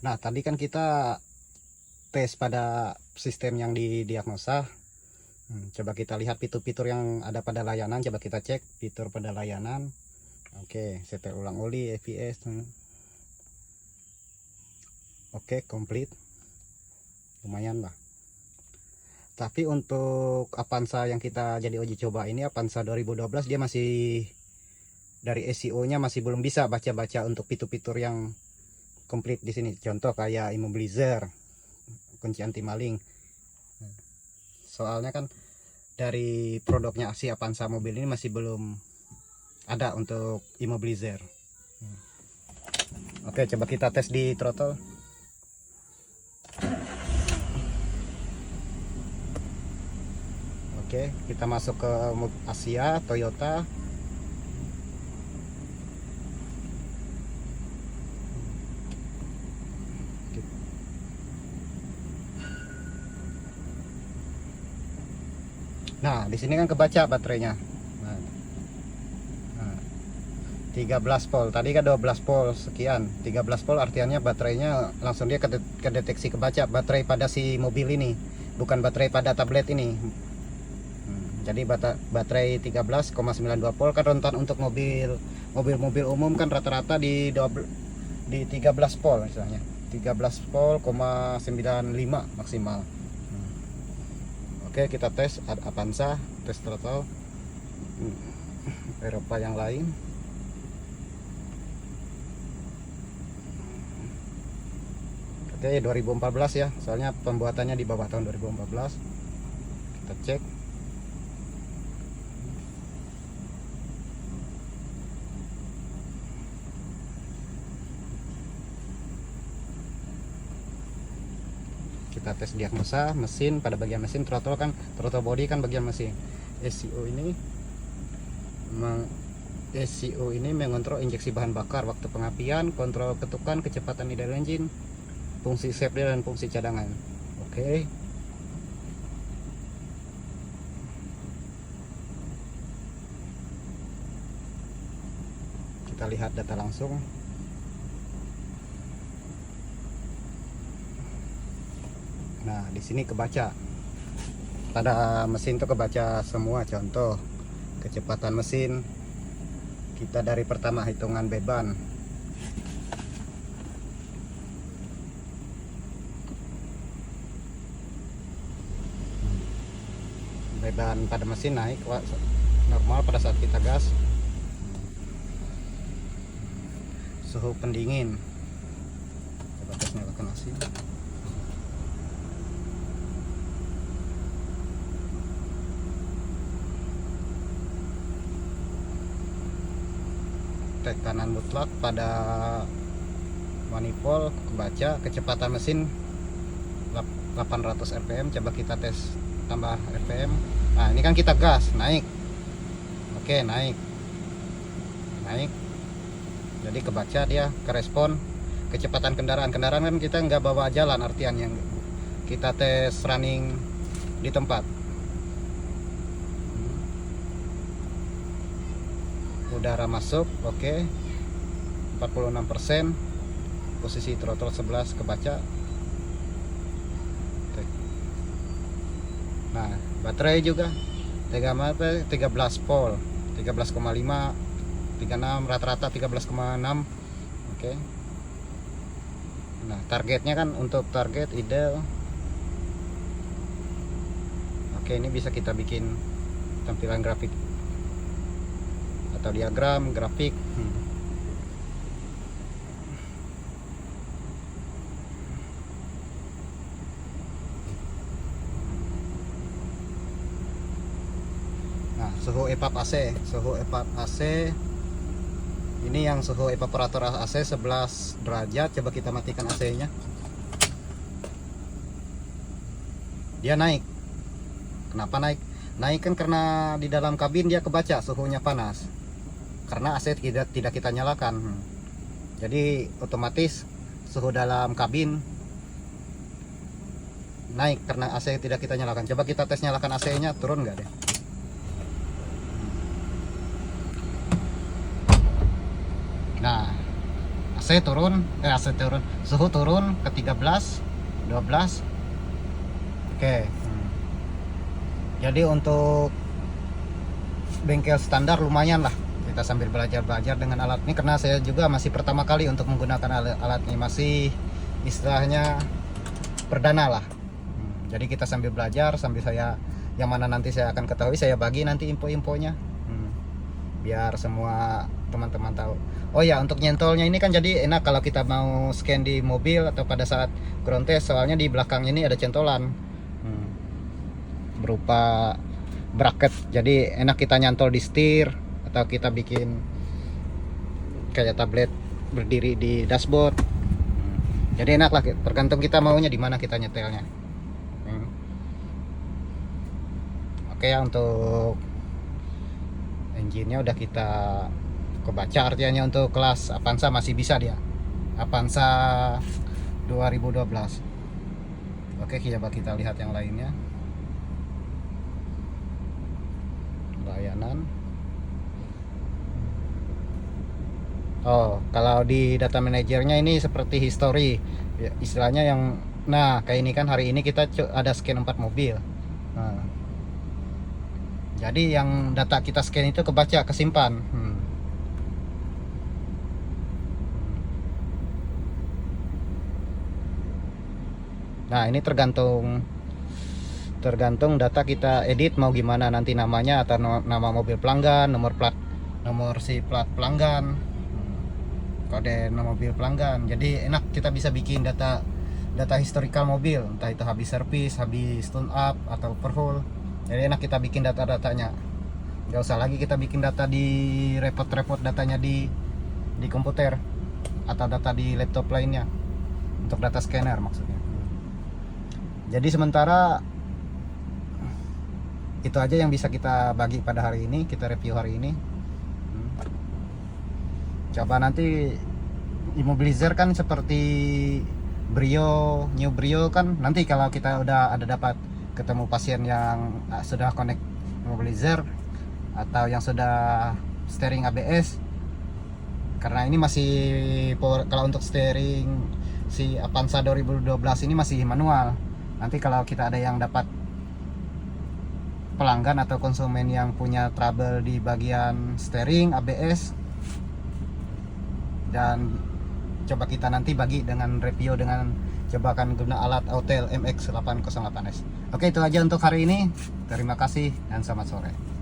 Nah, tadi kan kita tes pada sistem yang didiagnosa. Coba kita lihat fitur-fitur yang ada pada layanan. Coba kita cek fitur pada layanan. Oke, setel ulang oli, EVS. Oke, komplit. Lumayan lah. Tapi untuk Avanza yang kita jadi uji coba ini, Avanza 2012, dia masih dari SEO-nya masih belum bisa baca-baca untuk fitur-fitur yang komplit di sini. Contoh kayak immobilizer, kunci anti maling. Soalnya kan dari produknya si Avanza mobil ini masih belum ada untuk immobilizer. Oke, coba kita tes di throttle. Oke, kita masuk ke Asia, Toyota. Nah, di sini kan kebaca baterainya. Nah, 13 volt. Tadi kan 12 volt sekian. 13 volt artinya baterainya langsung dia kedeteksi kebaca baterai pada si mobil ini, bukan baterai pada tablet ini. Jadi baterai 13,92 volt kan rentan untuk mobil umum kan rata-rata di 13 volt misalnya. 13 volt,95 maksimal. Oke, kita tes Avanza, tes throttle. Eropa yang lain. Oke, 2014 ya, soalnya pembuatannya di bawah tahun 2014. Kita cek. Kita tes diagnosa mesin. Pada bagian mesin throttle body kan bagian mesin. SEO ini mengontrol injeksi bahan bakar, waktu pengapian, kontrol ketukan, kecepatan idle engine, fungsi safety dan fungsi cadangan. Oke. Kita lihat data langsung. Nah, di sini kebaca. Pada mesin tuh kebaca semua. Contoh kecepatan mesin kita dari pertama hitungan beban. Beban pada mesin naik normal pada saat kita gas. Suhu pendingin. Coba tes nyalakan mesin. Tekanan mutlak pada manifold kebaca. Kecepatan mesin 800 rpm. Coba kita tes tambah rpm. Nah, ini kan kita gas naik. Oke, naik. Jadi kebaca dia, kerespon. Kecepatan kendaraan kan kita nggak bawa jalan, artian yang kita tes running di tempat. Udara masuk, oke. 46%. Posisi throttle 11 kebaca. Oke. Nah, baterai juga 13 volt, 13,5, 36, rata-rata 13,6. Oke. Nah, targetnya kan untuk target ideal. Oke, ini bisa kita bikin tampilan grafik atau diagram grafik. Nah, suhu evap AC, ini yang suhu evaporator AC 11 derajat. Coba kita matikan AC nya. Dia naik. Kenapa naik? Naik kan karena di dalam kabin dia kebaca suhunya panas, karena AC tidak kita nyalakan. Jadi otomatis suhu dalam kabin naik karena AC tidak kita nyalakan. Coba kita tes nyalakan AC nya, turun nggak deh. Nah, AC turun, suhu turun ke 13, 12. Oke. Jadi untuk bengkel standar lumayan lah, kita sambil belajar dengan alat ini, karena saya juga masih pertama kali untuk menggunakan alat ini, masih istilahnya perdana lah. Jadi kita sambil belajar, sambil saya yang mana nanti saya akan ketahui, saya bagi nanti info-infonya, biar semua teman-teman tahu. Oh ya, untuk nyentolnya ini kan jadi enak kalau kita mau scan di mobil atau pada saat ground test, soalnya di belakang ini ada centolan berupa bracket, jadi enak kita nyantol di setir atau kita bikin kayak tablet berdiri di dashboard. Jadi enak lah, tergantung kita maunya di mana kita nyetelnya. Oke ya, untuk engine-nya udah kita kebaca, artinya untuk kelas Avanza masih bisa dia, Avanza 2012. Oke, coba kita lihat yang lainnya. Layanan. Oh, kalau di data manajernya ini seperti history ya, istilahnya yang, nah kayak ini kan hari ini kita ada scan 4 mobil. Nah, jadi yang data kita scan itu kebaca, kesimpan. Nah, ini tergantung data kita edit mau gimana nanti namanya, atau nama mobil pelanggan, nomor si plat pelanggan, kode mobil pelanggan. Jadi enak, kita bisa bikin data historical mobil, entah itu habis servis, habis tune up atau overhaul. Jadi enak kita bikin data-datanya, nggak usah lagi kita bikin data di repot-repot datanya di komputer atau data di laptop lainnya, untuk data scanner maksudnya. Jadi sementara itu aja yang bisa kita bagi pada hari ini, kita review hari ini. Coba nanti Immobilizer kan seperti Brio, New Brio kan, nanti kalau kita udah ada dapat ketemu pasien yang sudah connect Immobilizer atau yang sudah steering ABS, karena ini masih power, kalau untuk steering si Avanza 2012 ini masih manual. Nanti kalau kita ada yang dapat pelanggan atau konsumen yang punya trouble di bagian steering, ABS, dan coba kita nanti bagi dengan review dengan cobakan guna alat Autel MX808S. Oke, itu aja untuk hari ini. Terima kasih dan selamat sore.